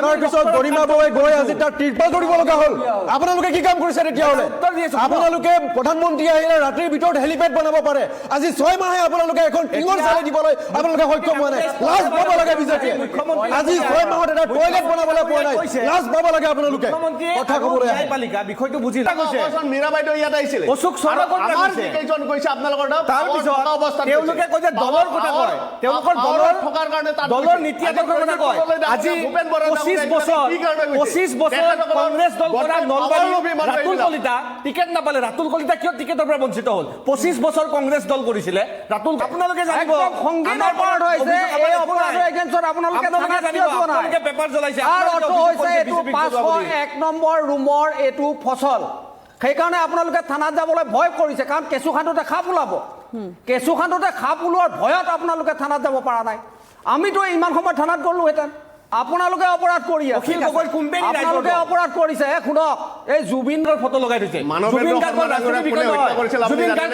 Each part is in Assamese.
থকাৰ পিছত গৰিমা বৌৱে গৈ আজি তাৰ তিৰপাল ধৰিব লগা হ'ল আপোনালোকে কি কাম কৰিছে তেতিয়াহ'লে আপোনালোকে প্ৰধানমন্ত্ৰী আহিলে ৰাতিৰ ভিতৰত হেলিপেড বনাব পাৰে আজি 6 মাহে আপোনালোকে এখন টিঙৰ চালি দিবলৈ আপোনালোকে সক্ষম হোৱা নাই লাজ পাব লাগে বিজেপিয়ে আজি 6 মাহত এটা টয়লেট বনাবলৈ পোৱা নাই লাজ পাব লাগে আপোনালোকে কথা ক'বলৈ ন্যায়পালিকা বিষয়টো বুজি লাগিছে মীৰা বাইদেউ ইয়াত আহিছিল অশোক শৰ্মা আমাৰ কেইজন কৈছে আপোনালোকৰ তাৰ পিছত তেওঁলোকে কয় যে দলৰ কথা কয় তেওঁলোকৰ দলৰ থকাৰ কাৰণে দলৰ নীতি আদৰ্শৰ কথা কয় আজি 25 বছৰ কংগ্ৰেছ দল কৰা নলবাৰী ৰাতুল কলিতা টিকেট নাপালে ৰাতুল কলিতা কিয় টিকেটৰ পৰা বঞ্চিত হ'ল 25 বছৰ কংগ্ৰেছ দল কৰিছিলে ৰাতুল আপোনালোকে জানিব সংগীত অপৰাধ হৈছে এই অপৰাধৰ এগেইনষ্টত আপোনালোকে আপোনালোকে পেপাৰ জ্বলাইছে আৰু অৰ্থ হৈছে এইটো 501 নম্বৰ ৰুমৰ এইটো ফচল সেইকাৰণে আপোনালোকে থানাত যাবলৈ ভয় কৰিছে কাৰণ কেঁচুখান্দোতে সাপ ওলাব কেঁচুখান্দোতে সাপ ওলোৱাৰ ভয়ত আপোনালোকে থানাত যাব পৰা নাই আমিতো ইমান সময় থানাত গ'লোহেঁতেন আপোনালোকে অপৰাধ কৰি আছে আপোনালোকে অপৰাধ কৰিছে শুনক এই জুবিনৰ ফটো লগাই থৈছে জুবিন গাৰ্গ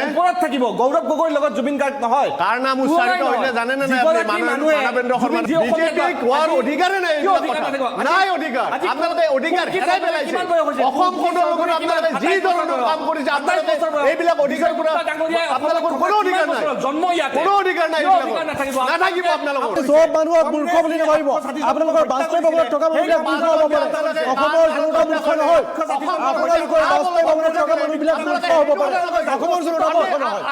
ওপৰত থাকিব গৌৰৱ গগৈৰ লগত জুবিন গাৰ্গ নহয় কাৰ নাম উচ্চাৰিত হৈছে জানে নে নাই আপুনি মানৱেন্দ্ৰ শৰ্মা বিজেপি কোৱাৰ অধিকাৰে নাই নাই অধিকাৰ আপোনালোকে অধিকাৰ হেৰাই পেলাইছে অসমখনৰ লগত আপোনালোকে যি ধৰণৰ কাম কৰিছে আপোনালোকে এইবিলাক অধিকাৰ পৰা আপোনালোকৰ কোনো অধিকাৰ নাই জন্ম ইয়াতে কোনো অধিকাৰ নাই নাথাকিব আপোনালোকৰ সব মানুহক মূৰ্খ বুলি নাভাবিব আপোনালোকৰ বাস্তৱ অৱস্থাত থকা মানুহবিলাক মূৰ্খ হ'ব পাৰে অসমৰ জনতা মূৰ্খ নহয় আপোনালোকৰ বাস্তৱ অৱস্থাত থকা মানুহবিলাক মূৰ্খ হ'ব পাৰে অসমৰ জনতা মূৰ্খ নহয়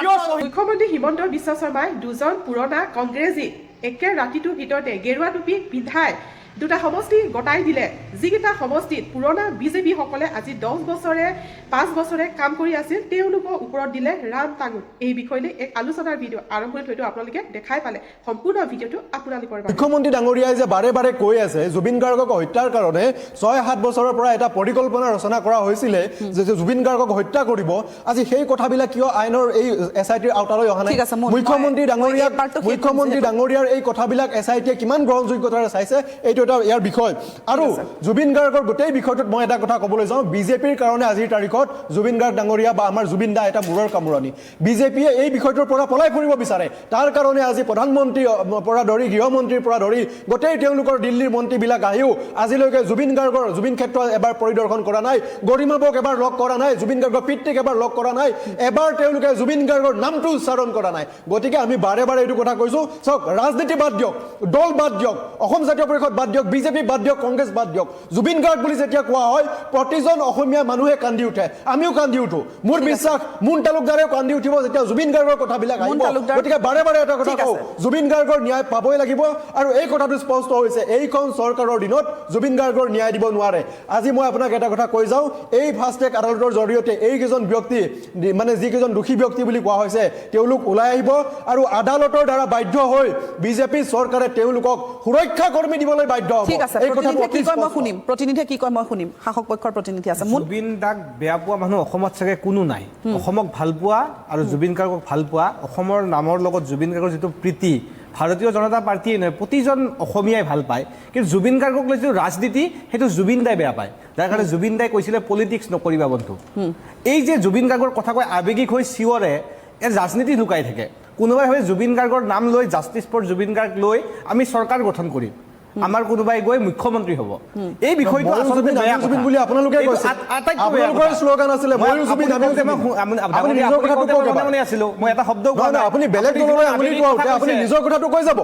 মুখ্যমন্ত্ৰী হিমন্ত বিশ্ব শৰ্মাই দুজন পুৰণা কংগ্ৰেছী একে ৰাতিটোৰ ভিতৰতে গেৰুৱা টুপি পিন্ধাই দুটা সমষ্টি গতাই দিলে যিকেইটা সমষ্টিত পুৰণা বিজেপি সকলে আজি 10 বছৰে 5 বছৰে কাম কৰি আছিল তেওঁলোকৰ ওপৰত দিলে ৰাম টাঙুন এই বিষয়লৈ এক আলোচনাৰ ভিডিঅ' আৰম্ভণিত হয়তো আপোনালোকে দেখাই পালে সম্পূৰ্ণ ভিডিঅ'টো আপোনালোকৰ বাবে মুখ্যমন্ত্ৰী ডাঙৰীয়াই যে বাৰে বাৰে কৈ আছে জুবিন গাৰ্গক হত্যাৰ কাৰণে 6-7 বছৰৰ পৰা এটা পৰিকল্পনা ৰচনা কৰা হৈছিলে যে জুবিন গাৰ্গক হত্যা কৰিব আজি সেই কথাবিলাক কিয় আইনৰ এই এছআইটিৰ আওতালৈ অহা নাই মুখ্যমন্ত্ৰী ডাঙৰীয়াৰ এই কথাবিলাক এছআইটিয়ে কিমান গ্ৰহণযোগ্যতাৰে চাইছে এইটো এটা ইয়াৰ বিষয় আৰু জুবিন গাৰ্গৰ গোটেই বিষয়টোত মই এটা কথা ক'বলৈ যাওঁ বিজেপিৰ কাৰণে আজিৰ তাৰিখত জুবিন গাৰ্গ ডাঙৰীয়া বা আমাৰ জুবিন দা এটা মূৰৰ কামোৰণি বিজেপিয়ে এই বিষয়টোৰ পৰা পলাই ফুৰিব বিচাৰে তাৰ কাৰণে আজি প্ৰধানমন্ত্ৰীৰ পৰা ধৰি গৃহমন্ত্ৰীৰ পৰা ধৰি গোটেই তেওঁলোকৰ দিল্লীৰ মন্ত্ৰীবিলাক আহিও আজিলৈকে জুবিন ক্ষেত্ৰ এবাৰ পৰিদৰ্শন কৰা নাই গৰিমা বৌক এবাৰ লগ কৰা নাই জুবিন গাৰ্গৰ পিতৃক এবাৰ লগ কৰা নাই এবাৰ তেওঁলোকে জুবিন গাৰ্গৰ নামটো উচ্চাৰণ কৰা নাই গতিকে আমি বাৰে বাৰে এইটো কথা কৈছো চাওক ৰাজনীতি বাদ দিয়ক দল বাদ দিয়ক অসম জাতীয় পৰিষদ বাদ দিয়ক বিজেপি বাদ দিয়ক কংগ্ৰেছ বাদ দিয়ক জুবিন গাৰ্গ বুলি যেতিয়া কোৱা হয় প্ৰতিজন অসমীয়া মানুহে কান্দি উঠে আমিও কান্দি উঠো মোৰ বিশ্বাস মুন তালুকদাৰেও কান্দি উঠিব যেতিয়া জুবিন গাৰ্গৰ কথাবিলাক আহিব গতিকে বাৰে বাৰে এটা কথা কওঁ জুবিন গাৰ্গৰ ন্যায় পাবই লাগিব আৰু এই কথাটো স্পষ্ট হৈছে এইখন চৰকাৰৰ দিনত জুবিন গাৰ্গৰ ন্যায় দিব নোৱাৰে আজি মই আপোনাক এটা কথা কৈ যাওঁ এই ফাষ্ট ট্ৰেক আদালতৰ জৰিয়তে এইকেইজন ব্যক্তি মানে যিকেইজন দোষী ব্যক্তি বুলি কোৱা হৈছে তেওঁলোক ওলাই আহিব আৰু আদালতৰ দ্বাৰা বাধ্য হৈ বিজেপি চৰকাৰে তেওঁলোকক সুৰক্ষা কৰ্মী দিবলৈ বাধ্য হ'ব ঠিক আছে প্ৰতিনিধিয়ে কি কয় মই শুনিম শাসক পক্ষৰ প্ৰতিনিধি আছে জুবিন দাক বেয়া পোৱা মানুহ অসমত চাগে কোনো নাই অসমক ভাল পোৱা আৰু জুবিন গাৰ্গক ভাল পোৱা অসমৰ নামৰ লগত জুবিন গাৰ্গৰ যিটো প্ৰীতি ভাৰতীয় জনতা পাৰ্টীয়ে নহয় প্ৰতিজন অসমীয়াই ভাল পায় কিন্তু জুবিন গাৰ্গক লৈ যিটো ৰাজনীতি সেইটো জুবিন দাই বেয়া পায় যাৰ কাৰণে জুবিন দাই কৈছিলে পলিটিক্স নকৰিবা বন্ধু এই যে জুবিন গাৰ্গৰ কথা কৈ আৱেগিক হৈ চিঞৰে এই ৰাজনীতি লুকাই থাকে কোনোবাই ভাবে জুবিন গাৰ্গৰ নাম লৈ জাষ্টিছ ফৰ জুবিন গাৰ্গ লৈ আমি চৰকাৰ গঠন কৰিম আমাৰ কোনোবাই গৈ মুখ্যমন্ত্ৰী হ'ব এই বিষয়টো আচলতে বেয়া জুবিন বুলি আপোনালোকে কৈছে আপোনালোকৰ শ্লোগান আছিলে মই জুবিন আপুনি নিজৰ কথাটো কৈ মানে আছিলো মই এটা শব্দ কোৱা নাই আপুনি বেলেগ দললৈ আঙুলি কোৱাওতে আপুনি নিজৰ কথাটো কৈ যাব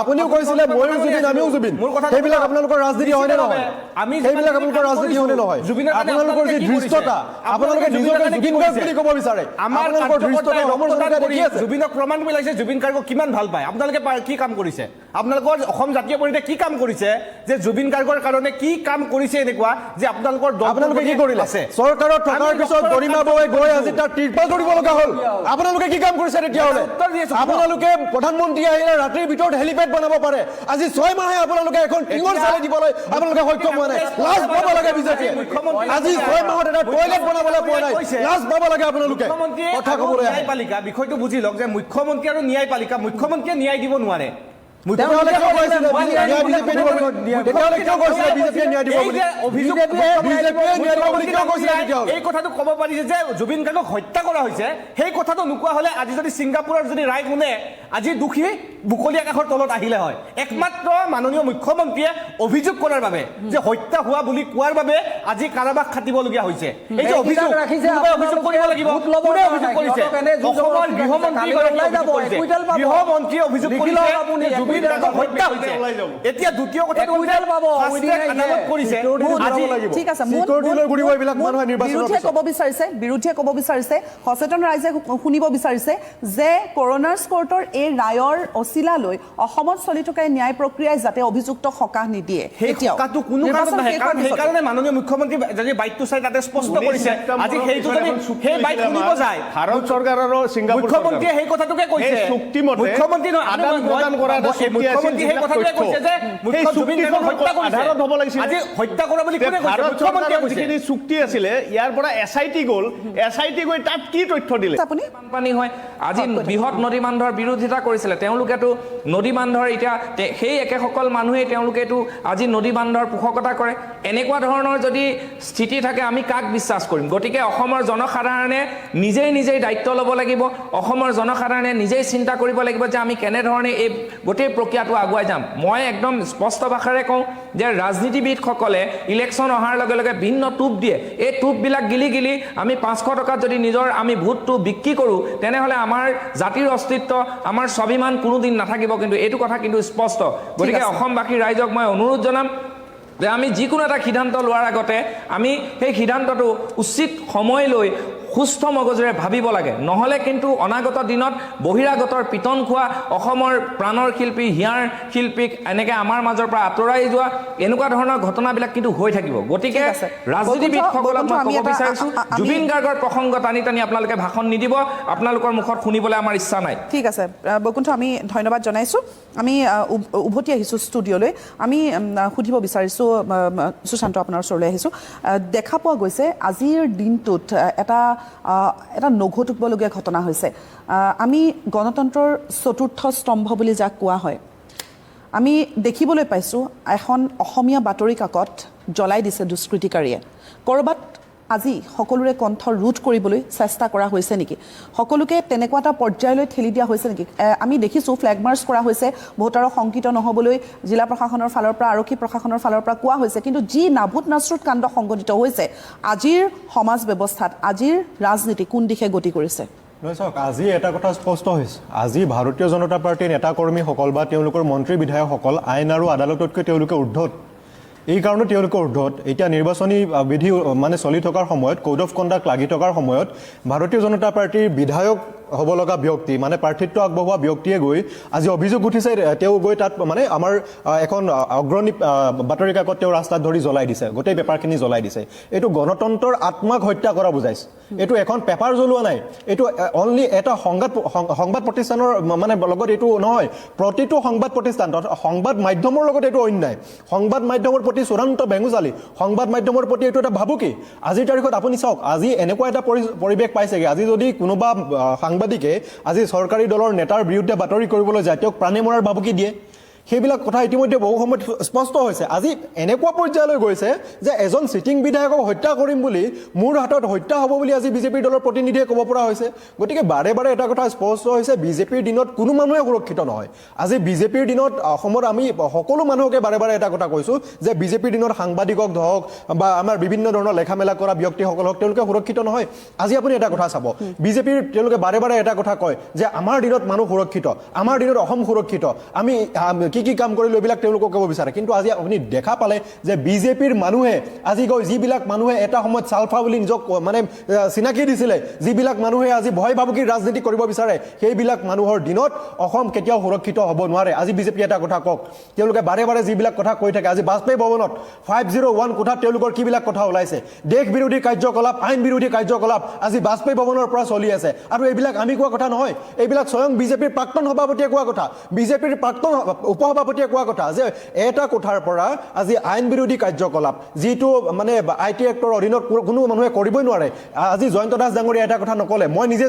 আপুনিও কৈছিলে মই জুবিন আমিও জুবিন সেইবিলাক আপোনালোকৰ ৰাজনীতি হয় নে নহয় আমি সেইবিলাক আপোনালোকৰ ৰাজনীতি হয় নে নহয় আপোনালোকৰ যি দৃষ্টতা আপোনালোকে নিজকে জুবিন গাৰ্গ বুলি ক'ব বিচাৰে আপোনালোকৰ দৃষ্টতা অসমৰ জনতাই দেখি আছে জুবিনক প্ৰমাণ পেলাইছে জুবিন গাৰ্গক কিমান ভাল পায় আপোনালোকে কি কাম কৰিছে আপোনালোকৰ অসম জাতীয় পৰিষদে কি কাম কৰিছে যে জুবিন গাৰ্গৰ কাৰণে কি কাম কৰিছে এনেকুৱা যে আপোনালোকৰ আপোনালোকে কি কৰিলে চৰকাৰত থকাৰ পিছত গৰিমা বৌৱে গৈ আজি তাৰ তিৰপাল ধৰিব লগা হ'ল আপোনালোকে কি কাম কৰিছে তেতিয়াহ'লে আপোনালোকে প্ৰধানমন্ত্ৰী আহিলে ৰাতিৰ ভিতৰত হেলিপেড বনাব পাৰে আজি 6 মাহে আপোনালোকে এখন টিঙৰ চালি দিবলৈ আপোনালোকে সক্ষম হোৱা নাই লাজ পাব লাগে বিজেপিয়ে আজি 6 মাহত এটা টয়লেট বনাবলৈ পোৱা নাই লাজ পাব লাগে আপোনালোকে কথা ক'বলৈ ন্যায়পালিকা বিষয়টো বুজি লওক যে মুখ্যমন্ত্ৰী আৰু ন্যায়পালিকা মুখ্যমন্ত্ৰীয়ে ন্যায় দিব নোৱাৰে তেতিয়াহ'লে কিয় কৈছিলে ন্যায় বিজেপিয়ে দিব বুলি? তেতিয়াহ'লে কিয় কৈছিলে বিজেপিয়ে ন্যায় দিব বুলি? বিজেপিয়ে ন্যায় দিব বুলি কিয় কৈছিলে তেতিয়াহ'লে? এই কথাটো ক'ব পাৰিছে যে জুবিন গাৰ্গক হত্যা কৰা হৈছে, সেই কথাটো নোকোৱা হ'লে আজি যদি ছিংগাপুৰৰ যদি ৰায় শুনে আজি দোষী বুকলি আকাশৰ তলত আহিলে হয়। একমাত্ৰ মাননীয় মুখ্যমন্ত্ৰীয়ে অভিযোগ কৰাৰ বাবে যে হত্যা হোৱা বুলি কোৱাৰ বাবে আজি কাৰাবাস খাটিবলগীয়া হৈছে। এই যে অভিযোগ কোনোবাই অভিযোগ কৰিব লাগিব, কোনে অভিযোগ কৰিছে? অসমৰ গৃহমন্ত্ৰীয়ে অভিযোগ কৰিছে যে জুবিন গাৰ্গক হত্যা হৈছে। এতিয়া দ্বিতীয় কথাটো আদালত কৰিছে আজি ঠিক আছে চিকিউৰিটিলৈ ঘূৰিব এইবিলাক মানুহে নিৰ্বাচনৰ বিৰুদ্ধে ক'ব বিচাৰিছে সচেতন ৰাইজে শুনিব বিচাৰিছে যে কৰোনাৰ্ছ কোৰ্টৰ এই ৰায়ৰ অচিলালৈ অসমত চলি থকা ন্যায় প্ৰক্ৰিয়াই যাতে অভিযুক্তক সকাহ নিদিয়ে। সেই কথাটো কোনো কাৰণত নাহে, কাৰণ সেইকাৰণে মাননীয় মুখ্যমন্ত্ৰী যদি বাইটটো চাই তাতে স্পষ্ট কৰিছে আজি সেইটো যদি সেই বাইট শুনিব যায় ভাৰত চৰকাৰ আৰু ছিংগাপুৰ মুখ্যমন্ত্ৰীয়ে সেই কথাটোকে কৈছে চুক্তিমতে মুখ্যমন্ত্ৰী আদান প্ৰদান কৰা এটা চুক্তি আছে, মুখ্যমন্ত্ৰী সেই কথাটোকে কৈছে যে জুবিন গাৰ্গক হত্যা কৰিছে আধাৰত হ'ব লাগিছিল। আজি হত্যা কৰা বুলি কোনে কৈছে? ভাৰত মুখ্যমন্ত্ৰীয়ে চৰকাৰৰ কৈছে। যিখিনি চুক্তি আছিলে ইয়াৰ পৰা এছআইটি গ'ল, এছআইটি গৈ তাত কি তথ্য দিলে? আপুনি বানপানী হয় আজি বৃহৎ নদী বান্ধৰ বিৰোধিতা কৰিছিলে তেওঁলোকেতো নদী বান্ধৰ এতিয়া সেই একেসকল মানুহেই তেওঁলোকেতো আজি নদী বান্ধৰ পোষকতা কৰে। এনেকুৱা ধৰণৰ যদি স্থিতি থাকে আমি কাক বিশ্বাস কৰিম? গতিকে অসমৰ জনসাধাৰণে নিজেই দায়িত্ব ল'ব লাগিব। অসমৰ জনসাধাৰণে নিজেই চিন্তা কৰিব লাগিব যে আমি কেনেধৰণে এই গোটেই প্ৰক্ৰিয়াটো আগুৱাই যাম। মই একদম স্পষ্ট ভাষাৰে কওঁ যে ৰাজনীতিবিদসকলে ইলেকশ্যন অহাৰ লগে লগে ভিন্ন টোপ দিয়ে। এই টোপবিলাক গিলি আমি 500 টকাত যদি আমি ভোটটো বিক্ৰী কৰোঁ তেনেহ'লে আমাৰ জাতিৰ অস্তিত্ব আমাৰ স্বাভিমান কোনোদিন নাথাকিব। কিন্তু এইটো কথা কিন্তু স্পষ্ট। গতিকে অসমবাসী ৰাইজক মই অনুৰোধ জনাম যে আমি যিকোনো এটা সিদ্ধান্ত লোৱাৰ আগতে আমি সেই সিদ্ধান্তটো উচিত সময় লৈ সুস্থ মগজুৰে ভাবিব লাগে। নহ'লে কিন্তু অনাগত দিনত বহিৰাগতৰ পিটন খোৱা অসমৰ প্ৰাণৰ শিল্পী হিয়াৰ শিল্পীক এনেকৈ আমাৰ মাজৰ পৰা আঁতৰাই যোৱা এনেকুৱা ধৰণৰ ঘটনাবিলাক কিন্তু হৈ থাকিব। গতিকে ৰাজনীতিবিদসকলক মই ক'ব বিচাৰিছোঁ জুবিন গাৰ্গৰ প্ৰসংগ টানি আপোনালোকে ভাষণ নিদিব। আপোনালোকৰ মুখত শুনিবলৈ আমাৰ ইচ্ছা নাই। ঠিক আছে বৈকুণ্ঠ, আমি ধন্যবাদ জনাইছোঁ। আমি উভতি আহিছোঁ ষ্টুডিঅ'লৈ। আমি সুধিব বিচাৰিছোঁ সুশান্ত, আপোনাৰ ওচৰলৈ আহিছোঁ। দেখা পোৱা গৈছে আজিৰ দিনটোত এটা নঘটিবলগীয়া ঘটনা হৈছে। আমি গণতন্ত্ৰৰ চতুৰ্থ স্তম্ভ বুলি যাক কোৱা হয়, আমি দেখিবলৈ পাইছোঁ এখন অসমীয়া বাতৰি কাকত জ্বলাই দিছে দুষ্কৃতিকাৰীয়ে। ক'ৰবাত আজি সকলোৰে কণ্ঠ ৰোধ কৰিবলৈ চেষ্টা কৰা হৈছে নেকি? সকলোকে তেনেকুৱা এটা পৰ্যায়লৈ ঠেলি দিয়া হৈছে নেকি? আমি দেখিছোঁ ফ্লেগ মাৰ্চ কৰা হৈছে, ভোটাৰক শংকিত নহ'বলৈ জিলা প্ৰশাসনৰ ফালৰ পৰা আৰক্ষী প্ৰশাসনৰ ফালৰ পৰা কোৱা হৈছে। কিন্তু যি নাভুত নাচৰুত কাণ্ড সংঘটিত হৈছে আজিৰ সমাজ ব্যৱস্থাত, আজিৰ ৰাজনীতি কোন দিশে গতি কৰিছে? নহয় চাওক, আজি এটা কথা স্পষ্ট হৈছে, আজি ভাৰতীয় জনতা পাৰ্টীৰ নেতাকৰ্মীসকল বা তেওঁলোকৰ মন্ত্ৰী বিধায়কসকল আইন আৰু আদালততকৈ তেওঁলোকে ঊৰ্ধত। এই কাৰণে তেওঁলোকে ঊৰ্ধত। এতিয়া নিৰ্বাচনী বিধি মানে চলি থকাৰ সময়ত, কোড অফ কণ্ডাক্ট লাগি থকাৰ সময়ত ভাৰতীয় জনতা পাৰ্টীৰ বিধায়ক হ'ব লগা ব্যক্তি মানে প্ৰাৰ্থিত্ব আগবঢ়োৱা ব্যক্তিয়ে গৈ আজি অভিযোগ উঠিছে, তেওঁ গৈ তাত মানে আমাৰ এখন অগ্ৰণী বাতৰি কাকত তেওঁ ৰাস্তাত ধৰি জ্বলাই দিছে, গোটেই পেপাৰখিনি জ্বলাই দিছে। এইটো গণতন্ত্ৰৰ আত্মাক হত্যা কৰা বুজাইছে। এইটো এখন পেপাৰ জ্বলোৱা নাই, এইটো অনলি এটা সংবাদ প্ৰতিষ্ঠানৰ মানে লগত এইটো নহয়, প্ৰতিটো সংবাদ প্ৰতিষ্ঠান সংবাদ মাধ্যমৰ লগত এইটো অন্যায়। সংবাদ মাধ্যমৰ প্ৰতি চূড়ান্ত বেঙুচালি, সংবাদ মাধ্যমৰ প্ৰতি এইটো এটা ভাবুকি। আজিৰ তাৰিখত আপুনি চাওক, আজি এনেকুৱা এটা পৰিৱেশ পাইছেগৈ, আজি যদি কোনোবা সাংবাদিকে আজি চৰকাৰী দলৰ নেতাৰ বিৰুদ্ধে বাতৰি কৰিবলৈ যায় তেওঁক প্ৰাণে মৰাৰ ভাবুকি দিয়ে। সেইবিলাক কথা ইতিমধ্যে বহু সময়ত স্পষ্ট হৈছে। আজি এনেকুৱা পৰ্যায়লৈ গৈছে যে এজন চিটিং বিধায়কক হত্যা কৰিম বুলি মোৰ হাতত হত্যা হ'ব বুলি আজি বিজেপিৰ দলৰ প্ৰতিনিধিয়ে ক'ব পৰা হৈছে। গতিকে বাৰে এটা কথা স্পষ্ট হৈছে, বিজেপিৰ দিনত কোনো মানুহে সুৰক্ষিত নহয়। আজি বিজেপিৰ দিনত অসমত আমি সকলো মানুহকে বাৰে এটা কথা কৈছোঁ যে বিজেপিৰ দিনত সাংবাদিকক হওক বা আমাৰ বিভিন্ন ধৰণৰ লেখা মেলা কৰা ব্যক্তিসকল হওক তেওঁলোকে সুৰক্ষিত নহয়। আজি আপুনি এটা কথা চাব, বিজেপিৰ তেওঁলোকে বাৰে এটা কথা কয় যে আমাৰ দিনত মানুহ সুৰক্ষিত, আমাৰ দিনত অসম সুৰক্ষিত, আমি কি কাম কৰিলোঁ এইবিলাক তেওঁলোকক ক'ব বিচাৰে। কিন্তু আজি আপুনি দেখা পালে যে বিজেপিৰ মানুহে আজি গৈ যিবিলাক মানুহে এটা সময়ত চালফা বুলি নিজক মানে চিনাকি দিছিলে, যিবিলাক মানুহে আজি ভয় ভাবুকিৰ ৰাজনীতি কৰিব বিচাৰে, সেইবিলাক মানুহৰ দিনত অসম কেতিয়াও সুৰক্ষিত হ'ব নোৱাৰে। আজি বিজেপি এটা কথা কওক, তেওঁলোকে বাৰে যিবিলাক কথা কৈ থাকে, আজি বাজপেয়ী ভৱনত 501 কোঠাত তেওঁলোকৰ কিবিলাক কথা ওলাইছে, দেশ বিৰোধী কাৰ্যকলাপ, আইন বিৰোধী কাৰ্যকলাপ আজি বাজপেয়ী ভৱনৰ পৰা চলি আছে। আৰু এইবিলাক আমি কোৱা কথা নহয়, এইবিলাক স্বয়ং বিজেপিৰ প্ৰাক্তন সভাপতিয়ে কোৱা কথা, বিজেপিৰ প্ৰাক্তন সভাপতিয়ে কোৱা কথা যে এটা কোঠাৰ পৰা আজি আইন বিৰোধী কাৰ্যকলাপ যিটো মানে IT এক্টৰ অধীনত কোনো মানুহে কৰিবই নোৱাৰে আজি জয়ন্ত দাস ডাঙৰীয়া এটা কথা নকলে মই নিজে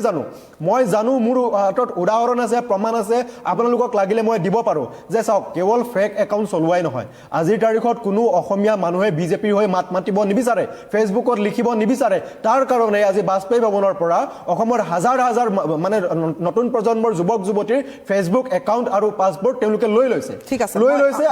জানো মোৰ হাতত উদাহৰণ আছে প্ৰমাণ আছে আপোনালোকক লাগিলে মই দিব পাৰো যে চাওক কেৱল ফেক একাউণ্ট চলোৱাই নহয় আজিৰ তাৰিখত কোনো অসমীয়া মানুহে বিজেপিৰ হৈ মাত মাতিব নিবিচাৰে ফেচবুকত লিখিব নিবিচাৰে তাৰ কাৰণে আজি বাজপেয়ী ভৱনৰ পৰা অসমৰ হাজাৰ মানে নতুন প্ৰজন্মৰ যুৱক যুৱতীৰ ফেচবুক একাউণ্ট আৰু পাছপোৰ্ট তেওঁলোকে লৈ লৈছে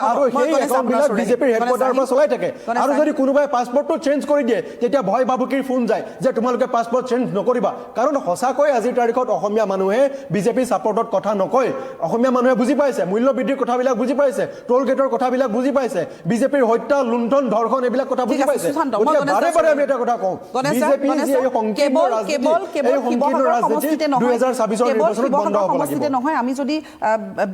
আৰু সেই একাউণ্টবিলাক বিজেপিৰ হেডকোৱাৰ্টাৰৰ পৰা চলাই থাকে আৰু যদি কোনোবাই পাছপোৰ্টটো চেঞ্জ কৰি দিয়ে তেতিয়া ভয় ভাবুকিৰ ফোন যায় যে তোমালোকে পাছপোৰ্ট চেঞ্জ নকৰিবা কাৰণ সঁচাকৈ আজিৰ তাৰিখত অসমীয়া মানুহে বিজেপি ছাপোৰ্টত কথা নকয় অসমীয়া মানুহে বুজি পাইছে মূল্য বৃদ্ধিৰ কথাবিলাক বুজি পাইছে টোল গেটৰ কথাবিলাক বুজি পাইছে বিজেপিৰ হত্যা লুণ্ঠন ধৰ্ষণ এইবিলাক কথা বুজি পাইছে বাৰে বাৰে আমি এটা কথা কওঁ বিজেপি যে এই সংকীৰ্ণ ৰাজনীতি 2026 নিৰ্বাচনত বন্ধ হ'ব লাগিব নহয় আমি যদি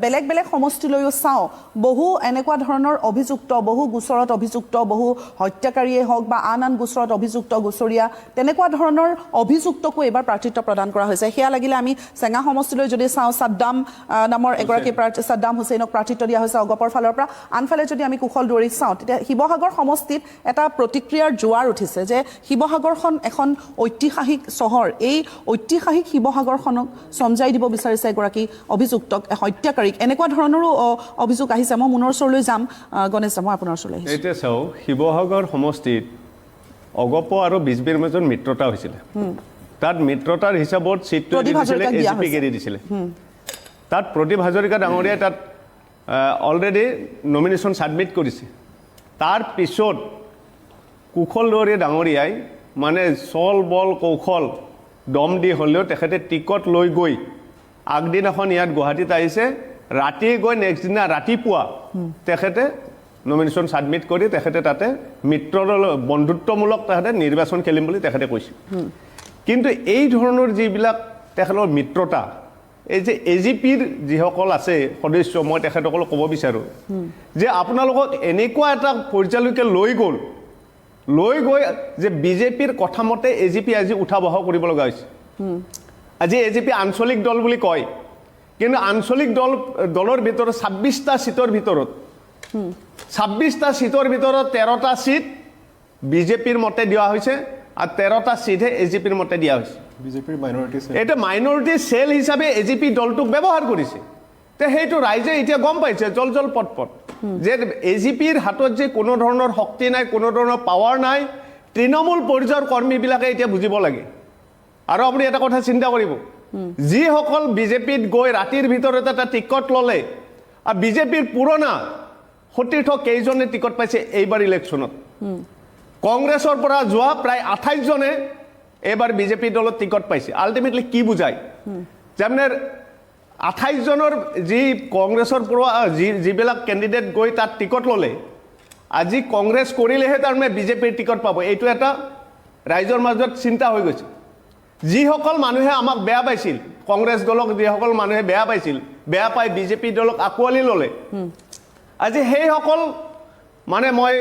বেলেগ বেলেগ সমষ্টিলৈও চাওঁ বহু এনেকুৱা ধৰণৰ অভিযুক্ত বহু গোচৰত অভিযুক্ত বহু হত্যাকাৰীয়ে হওক বা আন গোচৰত অভিযুক্ত গোচৰীয়া তেনেকুৱা ধৰণৰ অভিযুক্তকো এবাৰ প্ৰাৰ্থিত্ব প্ৰদান কৰা হৈছে সেয়া লাগিলে আমি চেঙা সমষ্টিলৈ যদি চাওঁ সাদ্দাম নামৰ এগৰাকী সাদ্দাম হুছেইনক প্ৰাৰ্থিত্ব দিয়া হৈছে অগপৰ ফালৰ পৰা আনফালে যদি আমি কুশল দৌৰিক চাওঁ তেতিয়া শিৱসাগৰ সমষ্টিত এটা প্ৰতিক্ৰিয়াৰ জোৱাৰ উঠিছে যে শিৱসাগৰখন এখন ঐতিহাসিক চহৰ এই ঐতিহাসিক শিৱসাগৰখনক চমজাই দিব বিচাৰিছে এগৰাকী অভিযুক্তক হত্যাকাৰীক এনেকুৱা ধৰণৰো অভিযোগ আহিছে মই মুনৰ ওচৰলৈ যাম গণেশ মই আপোনাৰ ওচৰলৈ আহিছোঁ এতিয়া চাওক শিৱসাগৰ সমষ্টিত অগপ আৰু বিজেপিৰ মাজত মিত্ৰতা হৈছিলে তাত মিত্ৰতাৰ হিচাপত চিটটো দিছিলে এজিপিক এৰি দিছিলে তাত প্ৰদীপ হাজৰিকা ডাঙৰীয়াই তাত অলৰেডি নমিনেশ্যন ছাবমিট কৰিছে তাৰ পিছত কুশল দৌৰী ডাঙৰীয়াই মানে চল বল কৌশল দম দি হ'লেও তেখেতে টিকট লৈ গৈ আগদিনাখন ইয়াত গুৱাহাটীত আহিছে ৰাতি গৈ নেক্সট দিনা ৰাতিপুৱা তেখেতে নমিনেশ্যন ছাবমিট কৰি তেখেতে তাতে মিত্ৰ বন্ধুত্বমূলক তেখেতে নিৰ্বাচন খেলিম বুলি তেখেতে কৈছে কিন্তু এই ধৰণৰ যিবিলাক তেখেতৰ মিত্ৰতা এই যে এজিপিৰ যিসকল আছে সদস্য মই তেখেতসকলক ক'ব বিচাৰোঁ যে আপোনালোকক এনেকুৱা এটা পৰ্যায়লৈকে লৈ গৈ যে বিজেপিৰ কথা মতে এজিপি আজি উঠা বহা কৰিব লগা হৈছে আজি এজিপি আঞ্চলিক দল বুলি কয় কিন্তু আঞ্চলিক দলৰ ভিতৰত 26টা সিটৰ ভিতৰত 26টা সিটৰ ভিতৰত 13টা সিট বিজেপিৰ মতে দিয়া হৈছে আৰু 13টা সিটহে এজিপিৰ মতে দিয়া হৈছে বিজেপিৰ মাইনৰিটি এটা মাইনৰিটি সেল হিচাপে এজিপি দলটোক ব্যৱহাৰ কৰিছে তে সেইটো ৰাইজে এতিয়া গম পাইছে জল পট যে এজিপিৰ হাতত যে কোনো ধৰণৰ শক্তি নাই কোনো ধৰণৰ পাৱাৰ নাই তৃণমূল পৰ্যায়ৰ কৰ্মীবিলাকে এতিয়া বুজিব লাগে আৰু আপুনি এটা কথা চিন্তা কৰিব যিসকল বিজেপিত গৈ ৰাতিৰ ভিতৰত এটা টিকট ল'লে আৰু বিজেপিৰ পুৰণা সতীৰ্থ কেইজনে টিকট পাইছে এইবাৰ ইলেকশ্যনত কংগ্ৰেছৰ পৰা যোৱা প্ৰায় 28 জনে এইবাৰ বিজেপি দলত টিকট পাইছে আল্টিমেটলি কি বুজায় যেনে 28 জনৰ যি কংগ্ৰেছৰ পৰা যিবিলাক কেণ্ডিডেট গৈ তাত টিকট ল'লে আজি কংগ্ৰেছ কৰিলেহে তাৰমানে বিজেপিৰ টিকট পাব এইটো এটা ৰাইজৰ মাজত চিন্তা হৈ গৈছে যিসকল মানুহে আমাক বেয়া পাইছিল কংগ্ৰেছ দলক যিসকল মানুহে বেয়া পাই বিজেপি দলক আকোৱালি ল'লে আজি সেইসকল মানে মই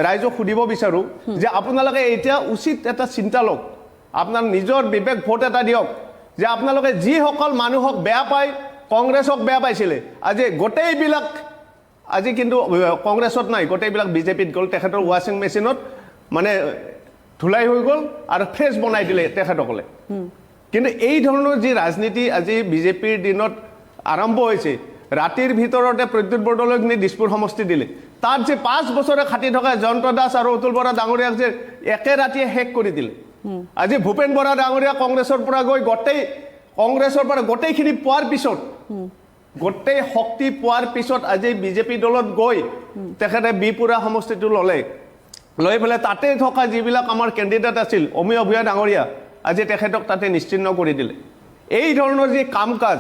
ৰাইজক সুধিব বিচাৰোঁ যে আপোনালোকে এতিয়া উচিত এটা চিন্তা লওক আপোনাৰ নিজৰ বিবেক ভোট এটা দিয়ক যে আপোনালোকে যিসকল মানুহক বেয়া পায় কংগ্ৰেছক বেয়া পাইছিলে আজি গোটেইবিলাক আজি কিন্তু কংগ্ৰেছত নাই গোটেইবিলাক বিজেপিত গ'ল তেখেতৰ ৱাশ্বিং মেচিনত মানে ধুলাই হৈ গ'ল আৰু ফ্ৰেছ বনাই দিলে তেখেতসকলে কিন্তু এই ধৰণৰ যি ৰাজনীতি আজি বিজেপিৰ দিনত আৰম্ভ হৈছে ৰাতিৰ ভিতৰতে প্ৰদ্যুৎ বৰদলৈক নি দিছপুৰ সমষ্টি দিলে তাত যে 5 বছৰে খাটি থকা জয়ন্ত দাস আৰু অতুল বৰা ডাঙৰীয়াক যে একে ৰাতিয়ে শেষ কৰি দিলে আজি ভূপেন বৰা ডাঙৰীয়া কংগ্ৰেছৰ পৰা গৈ কংগ্ৰেছৰ পৰা গোটেইখিনি পোৱাৰ পিছত গোটেই শক্তি পোৱাৰ পিছত আজি বিজেপি দলত গৈ তেখেতে বিপুৰা সমষ্টিটো ল'লে লৈ পেলাই তাতে থকা যিবিলাক আমাৰ কেণ্ডিডেট আছিল অমিয় ভূঞা ডাঙৰীয়া আজি তেখেতক তাতে নিশ্চিন্ন কৰি দিলে এই ধৰণৰ যি কাম কাজ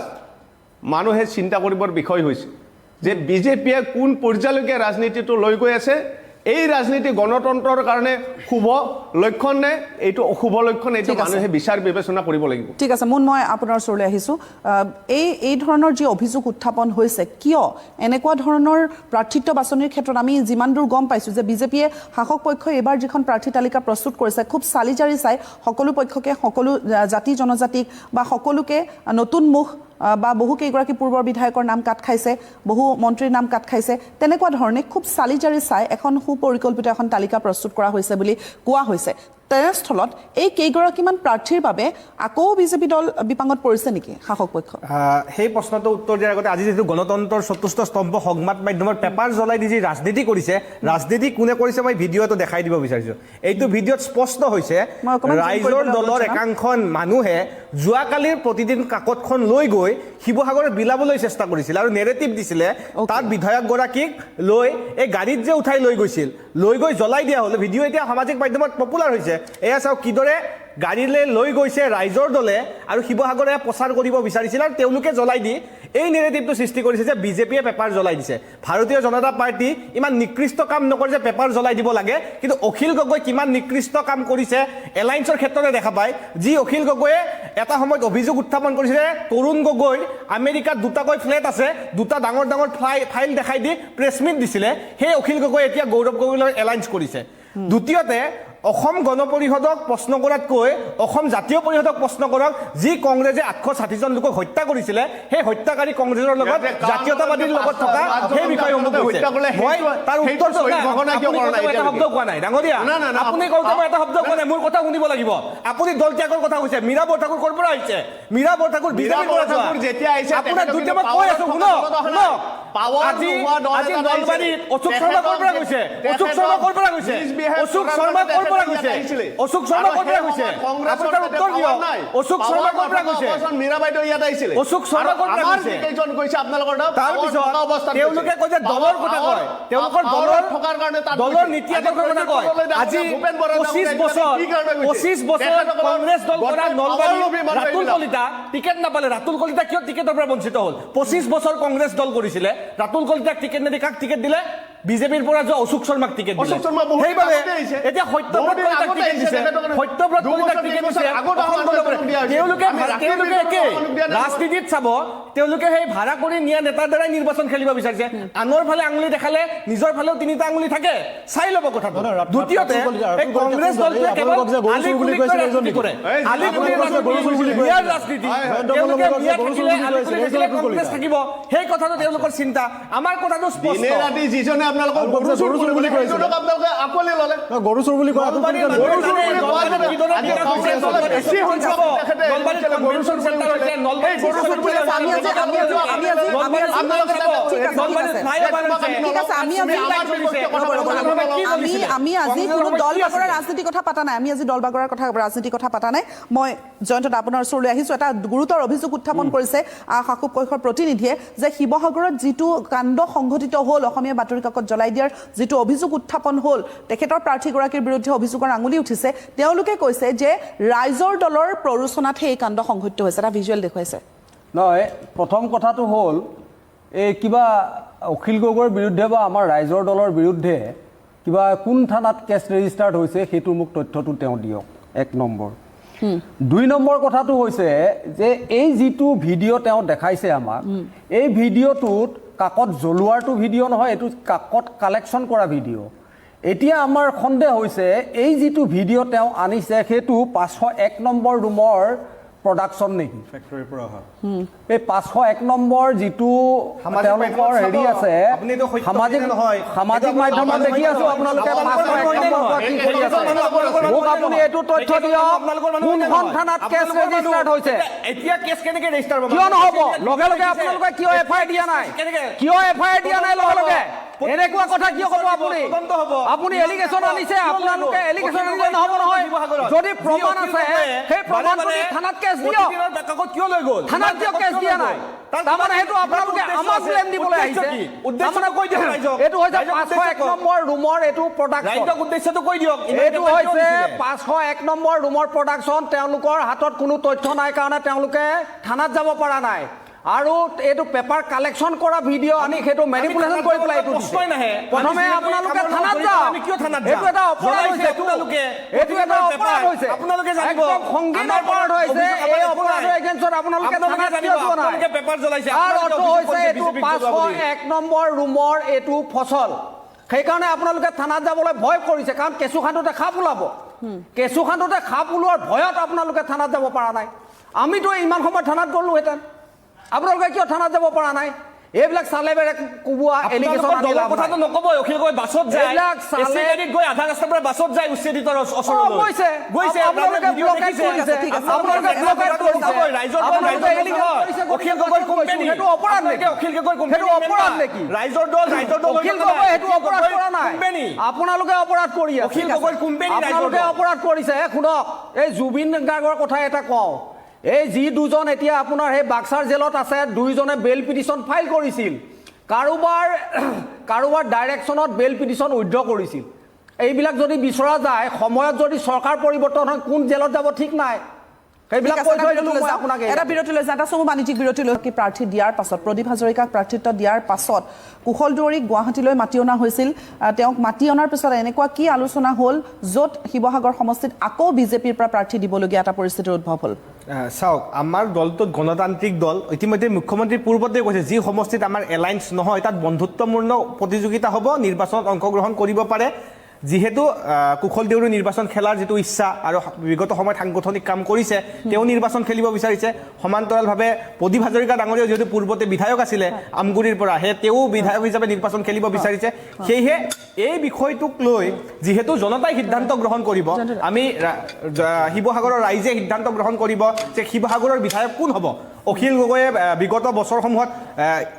মানুহে চিন্তা কৰিবৰ বিষয় হৈছে যে বিজেপিয়ে কোন পৰ্যায়লৈকে ৰাজনীতিটো লৈ গৈ আছে এই ৰাজনীতি গণতন্ত্ৰৰ কাৰণে শুভ লক্ষণ নে এইটো অশুভ লক্ষণ এইটো মানুহে বিচাৰ বিবেচনা কৰিব লাগিব ঠিক আছে মুন মই আপোনাৰ ওচৰলৈ আহিছোঁ এই ধৰণৰ যি অভিযোগ উত্থাপন হৈছে কিয় এনেকুৱা ধৰণৰ প্ৰাৰ্থিত্ব বাছনিৰ ক্ষেত্ৰত আমি যিমান দূৰ গম পাইছোঁ যে বিজেপিয়ে শাসক পক্ষই এইবাৰ যিখন প্ৰাৰ্থী তালিকা প্ৰস্তুত কৰিছে খুব চালি জাৰি চাই সকলো পক্ষকে সকলো জাতি জনজাতিক বা সকলোকে নতুন মুখ বা বহু কেইগৰাকী পূৰ্বৰ বিধায়কৰ নাম কাট খাইছে, বহু মন্ত্ৰীৰ নাম কাট খাইছে, তেনেকুৱা ধৰণে খুব চালি জাৰি চাই এখন সুপৰিকল্পিত এখন তালিকা প্ৰস্তুত কৰা হৈছে বুলি কোৱা হৈছে। তেনেস্থলত এই কেইগৰাকীমান প্ৰাৰ্থীৰ বাবে আকৌ বিজেপি দল বিপাঙত পৰিছে নেকি শাসক পক্ষ? সেই প্ৰশ্নটো উত্তৰ দিয়াৰ আগতে আজি যিটো গণতন্ত্ৰৰ চতুৰ্থ স্তম্ভ সংবাদ মাধ্যমৰ পেপাৰ জ্বলাই দি যি ৰাজনীতি কৰিছে, ৰাজনীতি কোনে কৰিছে মই ভিডিঅ'টো দেখাই দিব বিচাৰিছোঁ। এইটো ভিডিঅ'ত স্পষ্ট হৈছে ৰাইজৰ দলৰ একাংশ মানুহে যোৱাকালিৰ প্ৰতিদিন কাকতখন লৈ গৈ শিৱসাগৰত বিলাবলৈ চেষ্টা কৰিছিল আৰু নেৰেটিভ দিছিলে। তাত বিধায়কগৰাকীক লৈ এই গাড়ীত যে উঠাই লৈ গৈছিল, লৈ গৈ জ্বলাই দিয়া হ'ল। ভিডিঅ' এতিয়া সামাজিক মাধ্যমত পপুলাৰ হৈছে। এয়া চাওক কিদৰে গাড়ীলৈ লৈ গৈছে ৰাইজৰ দলে আৰু শিৱসাগৰে প্ৰচাৰ কৰিব বিচাৰিছিল আৰু তেওঁলোকে জ্বলাই দি এই নেৰেটিভটো সৃষ্টি কৰিছে যে বিজেপিয়ে পেপাৰ জ্বলাই দিছে। ভাৰতীয় জনতা পাৰ্টি ইমান নিকৃষ্ট কাম নকৰে যে পেপাৰ জ্বলাই দিব লাগে, কিন্তু অখিল গগৈ কিমান নিকৃষ্ট কাম কৰিছে এলায়েন্সৰ ক্ষেত্ৰতে দেখা পায়। যি অখিল গগৈয়ে এটা সময়ত অভিযোগ উত্থাপন কৰিছিলে তৰুণ গগৈৰ আমেৰিকাত দুটাকৈ ফ্লেট আছে, দুটা ডাঙৰ ডাঙৰ ফাইল দেখাই দি প্ৰেছ মিট দিছিলে, সেই অখিল গগৈ এতিয়া গৌৰৱ গগৈলৈ এলায়েন্স কৰিছে। দ্বিতীয়তে অসম গণ পৰিষদক প্ৰশ্ন কৰাতকৈ অসম জাতীয় পৰিষদক প্ৰশ্ন কৰক। যি কংগ্ৰেছে 860 জন লোকক হত্যা কৰিছিলে, সেই হত্যাকাৰী কংগ্ৰেছৰ লগত জাতীয়তাবাদীৰ লগত থকা সেই বিষয়সমূহ কৈছে। মই তাৰ উত্তৰটো এটা শব্দ কোৱা নাই ডাঙৰীয়া, আপুনি কওঁতে মই এটা শব্দ কোৱা নাই, মোৰ কথা শুনিব লাগিব। আপুনি দল ত্যাগৰ কথা কৈছে। মীৰা বৰঠাকুৰ ক'ৰ পৰা আহিছে? মীৰা বৰঠাকুৰ বিজেপিৰ পৰা যেতিয়া আহিছে আপোনাৰ দুটা মই কৈ আছো শুনক। আজি নলবাৰীত অশোক শৰ্মা ক'ৰ পৰা গৈছে? অশোক শৰ্মা ক'ৰ পৰা গৈছে? অশোক শৰ্মা ক'ৰ পৰা গৈছে? অশোক শৰ্মা ক'ৰ পৰা গৈছে? আপুনি তাৰ উত্তৰ দিয়ক। অশোক শৰ্মা ক'ৰ পৰা গৈছে? মীৰা বাইদেউ ইয়াত আহিছিলে। অশোক শৰ্মা ক'ৰ পৰা গৈছে? কেইজন গৈছে আপোনালোকৰ তাত? তাৰপিছত তেওঁলোকে কয় যে দলৰ কথা কয়, তেওঁলোকৰ দলৰ নীতি আদৰ্শৰ কথা কয়। আজি 25 বছৰ কংগ্ৰেছ দল কৰা নলবাৰী ৰাতুল কলিতা টিকেট নাপালে। ৰাতুল কলিতা কিয় টিকেটৰ পৰা বঞ্চিত হ'ল? 25 বছৰ কংগ্ৰেছ দল কৰিছিলে, ৰাতুল কলিতাক টিকেট নিদি কাক টিকেট দিলে? বিজেপিৰ পৰা যোৱা অশোক শৰ্মাক টিকেট দিলে। সেইবাবে এতিয়া সত্যব্ৰত কলিতাক টিকেট দিছে, সত্যব্ৰত কলিতাক টিকেট দিছে। তেওঁলোকে একে ৰাজনীতিত চাব, তেওঁলোকে সেই ভাড়া কৰি নিয়া নেতাৰ দ্বাৰাই নিৰ্বাচন খেলিব বিচাৰিছে। আনৰ ফালে আঙুলি দেখালে নিজৰ ফালেও তিনিটা আঙুলি থাকে, চাই ল'ব কথাটো। দ্বিতীয়তে এই কংগ্ৰেছ দলটোৱে কেৱল আলিগুলিৰ ৰাজনীতি কৰে, আলিগুলিৰ ৰাজনীতি। তেওঁলোকে মিয়া থাকিলে আলিগুলি থাকিলে কংগ্ৰেছ থাকিব, সেই কথাটো তেওঁলোকৰ চিন্তা। আমাৰ কথাটো স্পষ্ট। ৰাতি যিজনে আপোনালোকক গৰু চুৰ বুলি কৈছে, আপোনালোকে আকোৱালি ল'লে। গৰু চোৰ বুলি কয়। আমি আজি কোনো দল বাগৰৰ ৰাজনীতিৰ কথা পতা নাই, আমি আজি দল বাগৰৰ কথা ৰাজনীতিৰ কথা পতা নাই। মই জয়ন্ত আপোনাৰ ওচৰলৈ আহিছোঁ। এটা গুৰুতৰ অভিযোগ উত্থাপন কৰিছে শাসক পক্ষৰ প্ৰতিনিধিয়ে যে শিৱসাগৰত যিটো কাণ্ড সংঘটিত হ'ল, অসমীয়া বাতৰি কাকত জ্বলাই দিয়াৰ যিটো অভিযোগ উত্থাপন হ'ল, তেখেতৰ প্ৰাৰ্থীগৰাকীৰ বিৰুদ্ধে অভিযোগৰ আঙুলি উঠিছে। তেওঁলোকে কৈছে যে ৰাইজৰ দলৰ প্ৰৰোচনাতহে এই কাণ্ড সংঘটিত হৈছে। এটা ভিজুৱেল দেখুৱাইছে। নহয়, প্ৰথম কথাটো হ'ল এই কিবা অখিল গগৈৰ বিৰুদ্ধে বা আমাৰ ৰাইজৰ দলৰ বিৰুদ্ধে কিবা কোন থানাত কেছ ৰেজিষ্টাৰ্ড হৈছে সেইটো মোক তথ্যটো তেওঁ দিয়ক, 1 নম্বৰ। 2 নম্বৰ কথাটো হৈছে যে এই যিটো ভিডিঅ' তেওঁ দেখাইছে আমাক, এই ভিডিঅ'টোত কাকত জ্বলোৱাৰটো ভিডিঅ' নহয়, এইটো কাকত কালেকশ্যন কৰা ভিডিঅ'। এতিয়া আমাৰ সন্দেহ হৈছে এই যিটো ভিডিঅ' তেওঁ আনিছে সেইটো 501 নম্বৰ ৰুমৰ প্ৰডাকশ্যন নেকি? ফেক্টৰীৰ পৰা অহা এই 501 নম্বৰ যিটো তেওঁলোকৰ হেৰি আছে সামাজিক মাধ্যমত দেখি আছো আপোনালোকে 501 নম্বৰ কি কৰি আছে মোক আপুনি এইটো তথ্য দিয়ক কোনখন থানাত কেছ ৰেজিষ্টাৰ্ড হৈছে এতিয়া কেছ কেনেকৈ ৰেজিষ্টাৰ হ'ব কিয় নহ'ব লগে লগে আপোনালোকে কিয় এফআইআৰ দিয়া নাই কিয় এফআইআৰ দিয়া নাই লগে লগে এনেকুৱা কথা কিয় ক'ব আপুনি আপুনি এলিগেশ্যন আনিছে আপোনালোকে এলিগেশ্যন আনিলে নহ'ব নহয় যদি প্ৰমাণ আছে সেই প্ৰমাণটো থানাত কেছ দিয়ক কিয় লৈ গ'ল থানাত কিয় কেছ দিয়া নাই তাৰমানে সেইটো আপোনালোকে আমাক ব্লেম দিবলৈ আহিছে উদ্দেশ্যটো কৈ দিয়ক এইটো হৈছে 501 নম্বৰ ৰুমৰ এইটো প্ৰডাকশ্যন ৰাইজক উদ্দেশ্যটো কৈ দিয়ক এইটো হৈছে 501 নম্বৰ ৰুমৰ প্ৰডাকশ্যন তেওঁলোকৰ হাতত কোনো তথ্য নাই কাৰণে তেওঁলোকে থানাত যাব পৰা নাই আৰু এইটো পেপাৰ কালেকশ্যন কৰা ভিডিঅ' আনি সেইটো মেনিপুলেশ্যন কৰি পেলাই এইটো প্ৰশ্নই নাহে প্ৰথমে আপোনালোকে থানাত যাওক আমি কিয় থানাত যাম এইটো এটা অপৰাধ হৈছে আপোনালোকে এইটো এটা অপৰাধ হৈছে আপোনালোকে জানিব একদম সংগীন অপৰাধ হৈছে এই অপৰাধৰ এগেইনষ্টত আপোনালোকে থানাত কিয় যোৱা নাই আপোনালোকে পেপাৰ জ্বলাইছে তাৰ অৰ্থ হৈছে এইটো 501 নম্বৰ ৰুমৰ এইটো ফচল সেইকাৰণে আপোনালোকে থানাত যাবলৈ ভয় কৰিছে কাৰণ কেঁচুখান্দোতে সাপ ওলাব কেঁচুখান্দোতে সাপ ওলোৱাৰ ভয়ত আপোনালোকে থানাত যাব পৰা নাই আমিতো ইমান সময় থানাত গ'লোহেঁতেন আপোনালোকে কিয় থানাত যাব পৰা নাই এইবিলাক চালে বেৰে কোবোৱা এলিগেশ্যন আনি লাভ কথাটো নক'ব অখিল গগৈ বাছত যায় এইবিলাক চালে- এছটি গাড়ীত গৈ আধা ৰাস্তাৰ পৰা বাছত যায় উচ্ছেদিতৰ ওচৰলৈ গৈছে গৈছে আপোনালোকে ব্লকেট কৰিছে ঠিক আছে, আপোনালোকে ব্লকেট কৰিছে ৰাইজৰ আপোনালোকে এলিগেশ্যন কৰিছে অখিল গগৈৰ কোম্পানী সেইটো অপৰাধ নেকি অখিল গগৈৰ সেইটো অপৰাধ নেকি ৰাইজৰ দল অখিল গগৈ সেইটো অপৰাধ কৰা নাই আপোনালোকে অপৰাধ কৰি আছে অখিল গগৈৰ কোম্পানী ৰাইজৰ আপোনালোকে দল। অপৰাধ কৰিছে শুনক এই জুবিন গাৰ্গৰ কথা এটা কওঁ এই যি দুজন এতিয়া আপোনাৰ সেই বাক্সাৰ জেলত আছে দুইজনে বেল পিটিশ্যন ফাইল কৰিছিল কাৰোবাৰ ডাইৰেকশ্যনত বেল পিটিশ্যন উইথড্ৰ কৰিছিল এইবিলাক যদি বিচৰা যায় সময়ত যদি চৰকাৰ পৰিৱৰ্তন হয় কোন জেলত যাব ঠিক নাই সেইবিলাক কৈ থৈ দিলোঁ মই আপোনাক এটা বিৰতিলৈ যাওঁ, এটা চমু বাণিজ্যিক বিৰতিলৈ প্ৰাৰ্থী দিয়াৰ পাছত প্ৰদীপ হাজৰিকাক প্ৰাৰ্থিত্ব দিয়াৰ পাছত কুশল দুৱৰীক গুৱাহাটীলৈ মাতি অনা হৈছিল তেওঁক মাতি অনাৰ পিছত এনেকুৱা কি আলোচনা হ'ল য'ত শিৱসাগৰ সমষ্টিত আকৌ বিজেপিৰ পৰা প্ৰাৰ্থী দিবলগীয়া এটা পৰিস্থিতিৰ উদ্ভৱ হ'ল চাওক আমাৰ দলটোত গণতান্ত্ৰিক দল ইতিমধ্যে মুখ্যমন্ত্ৰী পূৰ্বতে কৈছে যি সমষ্টিত আমাৰ এলায়েন্স নহয় তাত বন্ধুত্বপূৰ্ণ প্ৰতিযোগিতা হ'ব নিৰ্বাচনত অংশগ্ৰহণ কৰিব পাৰে যিহেতু কুশল দেউৰী নিৰ্বাচন খেলাৰ যিটো ইচ্ছা আৰু বিগত সময়ত সাংগঠনিক কাম কৰিছে তেওঁ নিৰ্বাচন খেলিব বিচাৰিছে সমান্তৰালভাৱে প্ৰদীপ হাজৰিকা ডাঙৰীয়াও যিহেতু পূৰ্বতে বিধায়ক আছিলে আমগুৰিৰ পৰা তেওঁ বিধায়ক হিচাপে নিৰ্বাচন খেলিব বিচাৰিছে সেয়েহে এই বিষয়টোক লৈ যিহেতু জনতাই সিদ্ধান্ত গ্ৰহণ কৰিব আমি শিৱসাগৰৰ ৰাইজে সিদ্ধান্ত গ্ৰহণ কৰিব যে শিৱসাগৰৰ বিধায়ক কোন হ'ব অখিল গগৈয়ে বিগত বছৰসমূহত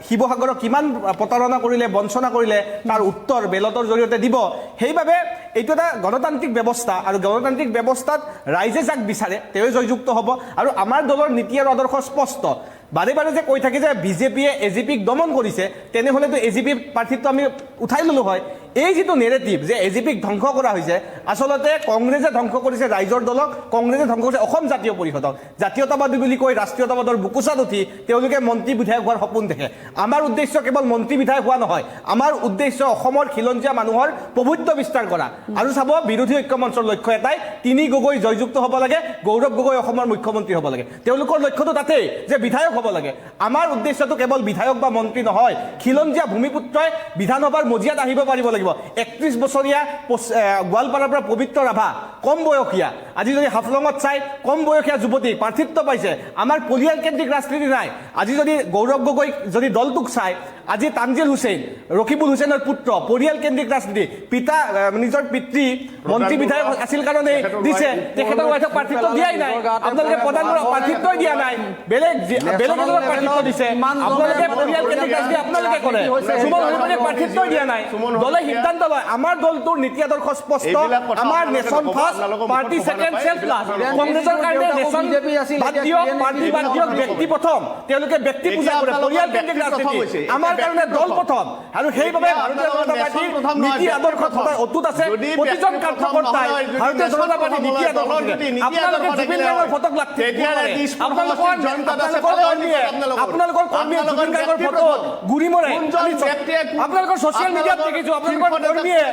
শিৱসাগৰক কিমান প্ৰতাৰণা কৰিলে বঞ্চনা কৰিলে তাৰ উত্তৰ বেলটৰ জৰিয়তে দিব সেইবাবে এইটো এটা গণতান্ত্ৰিক ব্যৱস্থা আৰু গণতান্ত্ৰিক ব্যৱস্থাত ৰাইজে যাক বিচাৰে তেওঁৱে জয়যুক্ত হ'ব আৰু আমাৰ দলৰ নীতি আৰু আদৰ্শ স্পষ্ট বাৰে বাৰে যে কৈ থাকে যে বিজেপিয়ে এজিপিক দমন কৰিছে তেনেহ'লেতো এজিপি প্ৰাৰ্থিত্ব আমি উঠাই ল'লোঁ হয় এই যিটো নেৰেটিভ যে এজিপিক ধ্বংস কৰা হৈছে আচলতে কংগ্ৰেছে ধ্বংস কৰিছে ৰাইজৰ দলক কংগ্ৰেছে ধ্বংস কৰিছে অসম জাতীয় পৰিষদক জাতীয়তাবাদী বুলি কৈ ৰাষ্ট্ৰীয়তাবাদৰ বুকুচাত উঠি তেওঁলোকে মন্ত্ৰী বিধায়ক হোৱাৰ সপোন দেখে আমাৰ উদ্দেশ্য কেৱল মন্ত্ৰী বিধায়ক হোৱা নহয় আমাৰ উদ্দেশ্য অসমৰ খিলঞ্জীয়া মানুহৰ প্ৰভুত্ব বিস্তাৰ কৰা আৰু চাব বিৰোধী ঐক্য মঞ্চৰ লক্ষ্য এটাই তিনি গগৈ জয়যুক্ত হ'ব লাগে গৌৰৱ গগৈ অসমৰ মুখ্যমন্ত্ৰী হ'ব লাগে তেওঁলোকৰ লক্ষ্যটো তাতেই যে বিধায়ক হ'ব লাগে আমাৰ উদ্দেশ্যটো কেৱল বিধায়ক বা মন্ত্ৰী নহয় খিলঞ্জীয়া ভূমিপুত্ৰই বিধানসভাৰ মজিয়াত আহিব পাৰিব লাগিব ৩১ বছৰীয়া গোৱালপাৰাৰ পৰা পবিত্ৰ ৰাভা কম বয়সীয়া আজি যদি হাফলঙত চাই কম বয়সীয়া যুৱতী প্ৰাৰ্থিত্ব পাইছে আমাৰ পৰিয়ালকেন্দ্ৰিক ৰাজনীতি নাই আজি যদি গৌৰৱ গগৈ যদি দলটোক চাই আজি তানজিল হুছেইন ৰকিবুল হুছেইনৰ পুত্ৰ পৰিয়ালকেন্দ্ৰিক ৰাজনীতি পিতা নিজৰ পিতৃ মন্ত্ৰী বিধায়ক আছিল কাৰণে দিছে তেখেতৰ ৱাইফক প্ৰাৰ্থিত্ব দিয়াই নাই আপোনালোকে প্ৰধানমন্ত্ৰী প্ৰাৰ্থিত্বই দিয়া নাই বেলেগ এজনক প্ৰাৰ্থিত্ব দিছে আপোনালোকে পৰিয়ালকেন্দ্ৰিক ৰাজনীতি আপোনালোকে কৰে সুমন হৰিমনে প্ৰাৰ্থিত্বই দিয়া নাই দলে সিদ্ধান্ত লয় আমাৰ দলটোৰ নীতি আদৰ্শ স্পষ্ট আমাৰ nation first party second self last কংগ্ৰেছৰ কাৰণে নেশ্যন বাদ দিয়ক পাৰ্টি বাদ দিয়ক ব্যক্তি প্ৰথম তেওঁলোকে ব্যক্তি পূজা কৰে পৰিয়ালকেন্দ্ৰিক ৰাজনীতি আমাৰ কাৰণে দল প্ৰথম আৰু সেইবাবে ভাৰতীয় জনতা পাৰ্টিৰ নীতি আদৰ্শ সদায় অটুট আছে প্ৰতিজন কাৰ্যকৰ্তাই ভাৰতীয় জনতা পাৰ্টিৰ নীতি আদৰ্শ আপোনালোকে জুবিন গাৰ্গৰ ফটোক লাগতে আপোনালোকৰ কৰ্মীয়ে জুবিন গাৰ্গৰ ফটোত গুৰি মৰে আপোনালোকৰ ছ'চিয়েল মিডিয়াত দেখিছোঁ আপোনালোকৰ কৰ্মীয়ে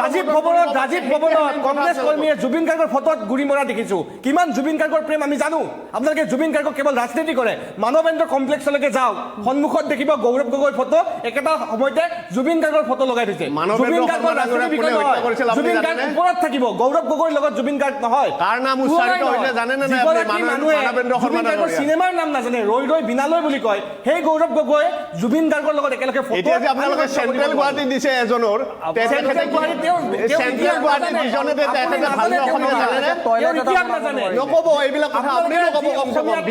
ৰাজীৱ ভৱনত কংগ্ৰেছ কৰ্মীয়ে জুবিন গাৰ্গৰ ফটোত গুৰি মৰা দেখিছোঁ কিমান জুবিন গাৰ্গৰ প্ৰেম আমি জানো আপোনালোকে জুবিন গাৰ্গক কেৱল ৰাজনীতি কৰে মানৱেন্দ্ৰ কমপ্লেক্সলৈকে যাওক সন্মুখত দেখিব গৌৰৱ গগৈৰ ফটো একেটা সময়তে জুবিন গাৰ্গৰ ফটো লগাই দিছে জুবিন গাৰ্গৰ ৰাজনীতি বিষয় নহয় জুবিন গাৰ্গ ওপৰত থাকিব গৌৰৱ গগৈৰ লগত জুবিন গাৰ্গ নহয় তাৰ নাম উচ্চাৰিত হৈছে জানে নে মানুহে চিনেমাৰ নাম নাজানে ৰৈ ৰৈ বিনালৈ বুলি কয় সেই গৌৰৱ গগৈ জুবিন গাৰ্গৰ লগত একেলগে ফটো এতিয়া যে আপোনালোকে চেন্ট্ৰেল গুৱাহাটী দিছে এজনৰ চেন্ট্ৰেল গুৱাহাটী যিজনে ভালকৈ অসমীয়া জানে নক'ব এইবিলাক কথা আপুনি নক'ব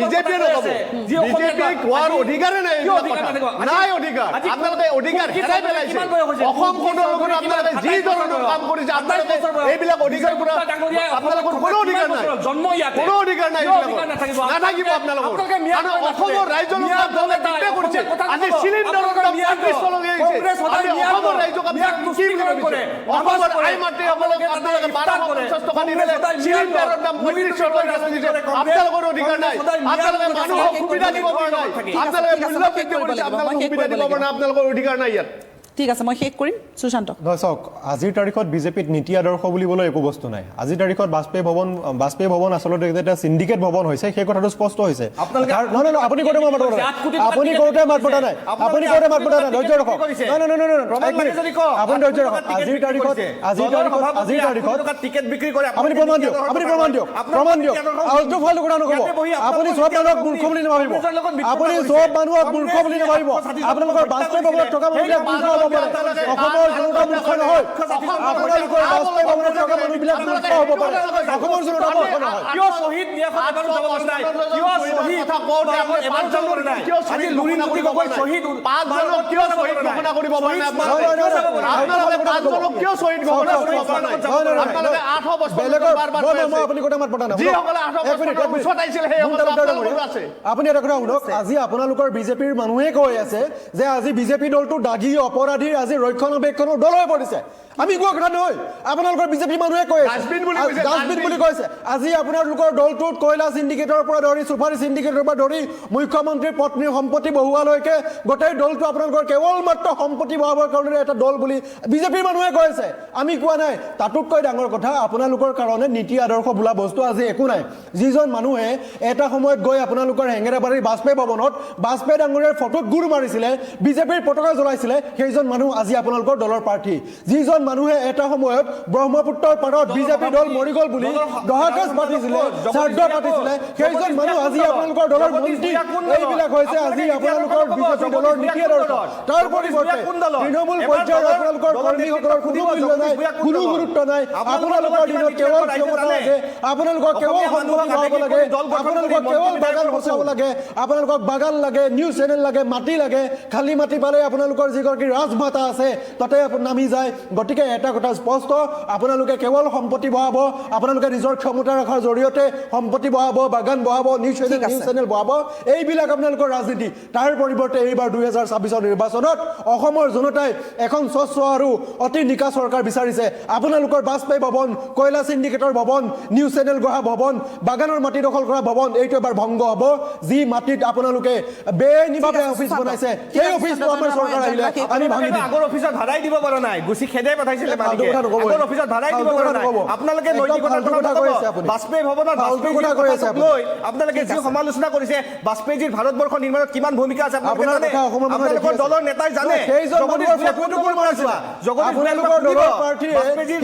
বিজেপিয়ে নক'ব বিজেপি কোৱাৰ অধিকাৰে নাই নাই অধিকাৰ আপোনালোকে অধিকাৰ হেৰাই পেলাইছে অসমখনৰ লগত আপোনালোকে যি ধৰণৰ কাম কৰিছে আপোনালোকে এইবিলাক অধিকাৰ আপোনালোকৰ কোনো অধিকাৰ নাই কোনো অধিকাৰ নাই নাথাকিব আপোনালোকৰ অসমৰ ৰাইজৰ কৰিছে আজি চিলিণ্ডাৰৰ দাম ৩৫ টকা গৈছে অসমৰ ৰাইজক কি কৰে অসমৰ আই মাতৃ আপোনালোকে ১২৫০ টকা দিলে চিলিণ্ডাৰৰ দাম ৩৫ টকা গৈছে আপোনালোকৰ অধিকাৰ নাই আপোনালোকে মানুহক সুবিধা দিব পৰা নাই আপোনালোকে মূল্য বৃদ্ধি কৰিছে আপোনালোকে সুবিধা দিব পৰা নাই আপোনালোকৰ অধিকাৰ নাই ইয়াত ঠিক আছে মই শেষ কৰিম সুশান্ত নহয় চাওক আজিৰ তাৰিখত বিজেপিত নীতি আদৰ্শ বুলিবলৈ একো বস্তু নাই আজিৰ তাৰিখত বাজপেয়ী ভৱন আচলতে এটা চিণ্ডিকেট ভৱন হৈছে সেই কথাটো স্পষ্ট হৈছে নহয় আপুনি কৰোঁতে মাত পতা নাই আপুনি কৰোঁতে মাত পতা নাই ধৈৰ্য ৰাখক নহয় আপুনি ধৈৰ্য ৰাখক আজিৰ তাৰিখত টিকেট বিক্ৰী কৰে আপুনি প্ৰমাণ দিয়ক আল্টু ফাল্টু কথা নক'ব আপুনি চব মানুহক মূৰ্খ বুলি নাভাবিব আপোনালোকৰ বাজপেয়ী ভৱনত থকা মানুহবিলাক মূৰ্খ হ'ব পাৰে অসমৰ জনতা মূৰ্খ নহয় আপোনালোকৰ বাজপেয়ী ভৱনত থকা মানুহবিলাক মূৰ্খ হ'ব পাৰে অসমৰ জনতা মূৰ্খ নহয় কিয় শ্বহীদ নিয়াখন এবাৰো যাব পৰা নাই কিয় শ্বহীদ এবাৰো যাব পৰা নাই আজি লুৰিণজ্যোতি গগৈ শ্বহীদ 5 জনক কিয় শ্বহীদ ঘোষণা কৰিব পৰা নাই আপোনালোকে 5 জনক কিয় শ্বহীদ ঘোষণা কৰিব পৰা নাই আপোনালোকে 8 বছৰ মই আপুনি কথা মাত পতা নাই যিসকলে 8 বছৰ উচত আহিছিল সেই আপোনালোকৰ আছে আপুনি এটা কথা শুনক আজি আপোনালোকৰ বিজেপিৰ মানুহে কৈ আছে যে আজি বিজেপি দলটো দাগী অপৰাধীৰ আজি ৰক্ষণাবেক্ষণৰ দল হৈ পৰিছে আমি কোৱা কথা নহয় আপোনালোকৰ বিজেপি মানুহে কৈ আছে ডাষ্টবিন বুলি কৈছে আজি আপোনালোকৰ দলটোত কয়লা চিণ্ডিকেটৰ পৰা ধৰি চুপাৰী চিণ্ডিকেটৰ পৰা ধৰি মুখ্যমন্ত্ৰীৰ পত্নীৰ সম্পত্তি বহোৱালৈকে গোটেই দলটো আপোনালোকৰ কেৱল মাত্ৰ সম্পত্তি বহাবৰ কাৰণে এটা দল বুলি বিজেপিৰ মানুহে কৈ আছে আমি কোৱা নাই তাতোতকৈ ডাঙৰ কথা আপোনালোকৰ কাৰণে নীতি আদৰ্শ বোলা বস্তু আজি একো নাই যিজন মানুহে এটা সময়ত গৈ আপোনালোকৰ হেঙেৰাবাৰীৰ বাজপেয়ী ভৱনত বাজপেয়ী ডাঙৰীয়াৰ ফটোত গুৰ মাৰিছিলে বিজেপিৰ পতাকা জ্বলাইছিলে সেইজন মানুহ আজি আপোনালোকৰ দলৰ প্ৰাৰ্থী যিজন মানুহে এটা সময়ত ব্ৰহ্মপুত্ৰৰ পাৰত বিজেপি দল মৰি গ'ল বুলি দহাকাজ পাতিছিলে শ্ৰাদ্ধ পাতিছিলে সেইজন মানুহ আজি আপোনালোকৰ দলৰ মন্ত্ৰী এইবিলাক হৈছে আজি আপোনালোকৰ বিজেপি দলৰ নীতি আদৰ্শ তাৰ পৰিৱৰ্তে তৃণমূল পৰ্যায়ৰ আপোনালোকৰ কৰ্মীসকলৰ কোনো মূল্য নাই কোনো গুৰুত্ব নাই আপোনালোকৰ দিনত কেৱল ক্ষমতা লাগে আপোনালোকক কেৱল সম্পত্তি বঢ়াব লাগে আপোনালোকক কেৱল বাগান বচাব লাগে আপোনালোকক বাগান লাগে নিউজ চেনেল লাগে মাটি লাগে খালী মাটি পালে আপোনালোকৰ যিগৰাকী ৰাজমাতা আছে তাতে নামি যায় গতিকে এটা কথা স্পষ্ট আপোনালোকে কেৱল সম্পত্তি বঢ়াব আপোনালোকে নিজৰ ক্ষমতা ৰখাৰ জৰিয়তে সম্পত্তি বঢ়াব বাগান বঢ়াব নিউজ চেনেল বঢ়াব এইবিলাক আপোনালোকৰ ৰাজনীতি তাৰ পৰিৱৰ্তে এইবাৰ 2026 নিৰ্বাচনত অসমৰ জনতাই এখন স্বচ্ছ আৰু অতি নিকা চৰকাৰ বিচাৰিছে আপোনালোকৰ বাজপেয়ী ভৱন কয়লা চিণ্ডিকেটৰ ভৱন নিউজ চেনেল গঢ়া ভৱন বাগানৰ মাটি দখল কৰা ভৱন এইটো এবাৰ ভংগ হ'ব যি মাটিত আপোনালোকে বেনিভাৱে অফিচ বনাইছে সেই অফিচটো আমাৰ চৰকাৰ আহিলে আমি ভাঙি দিম আগৰ অফিচত ভাড়াই দিব পৰা নাই গুছি খেদাই পঠাইছিলে মালিকে আগৰ অফিচত ভাড়াই দিব পৰা নাই আপোনালোকে নৈতিকতাৰ কথা কৈছে বাজপেয়ী ভৱনত বাজপেয়ীৰ কথা লৈ আপোনালোকে যি সমালোচনা কৰিছে বাজপেয়ীৰ ভাৰতবৰ্ষ নিৰ্মাণত কিমান ভূমিকা আছে আপোনালোকৰ দলৰ নেতাই জানে সেইজন মানুহৰ ফটো গুৰ মাৰিছিল আপোনালোকৰ দলৰ প্ৰাৰ্থীয়ে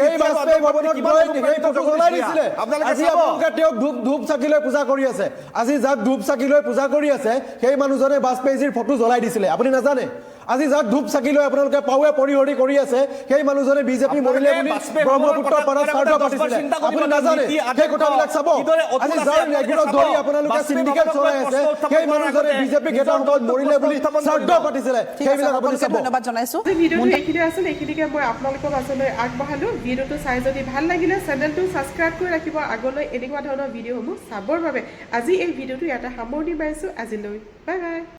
সেই বাজপেয়ী ভৱনত গৈ সেই ফটো জ্বলাই দিছিলে আজি আপোনালোকে তেওঁক ধূপ চাকি লৈ পূজা কৰি আছে আজি যাক ধূপ চাকি লৈ পূজা কৰি আছে সেই মানুহজনে বাজপেয়ীৰ ফটো জ্বলাই দিছিলে আপুনি নাজানে আজি যাক ধূপ চাকি লৈ আপোনালোকে পাৱে পৰিহৰি কৰি আছে সেই মানুহজনে বিজেপি মৰিলে বুলি ব্ৰহ্মপুত্ৰৰ পাৰত শ্ৰাদ্ধ পাতিছিলে আপুনি নাজানে সেই কথাবিলাক চাব আজি যাৰ নেগুৰত ধৰি আপোনালোকে চিণ্ডিকেট চলাই আছে সেই মানুহজনে বিজেপি গেটৰ ওপৰত মৰিলে বুলি শ্ৰাদ্ধ পাতিছিলে সেইবিলাক আপুনি চাব ধন্যবাদ জনাইছো ভিডিঅ'টো এইখিনি আছিল এইখিনিকে মই আপোনালোকৰ মাজলৈ আগবঢ়ালো ভিডিঅ'টো চাই যদি ভাল লাগিলে চেনেলটো ছাবস্ক্ৰাইব কৰি ৰাখিব আগলৈ এনেকুৱা ধৰণৰ ভিডিঅ'সমূহ চাবৰ বাবে আজি এই ভিডিঅ'টো ইয়াতে সামৰণি মাৰিছোঁ আজিলৈ বাই বাই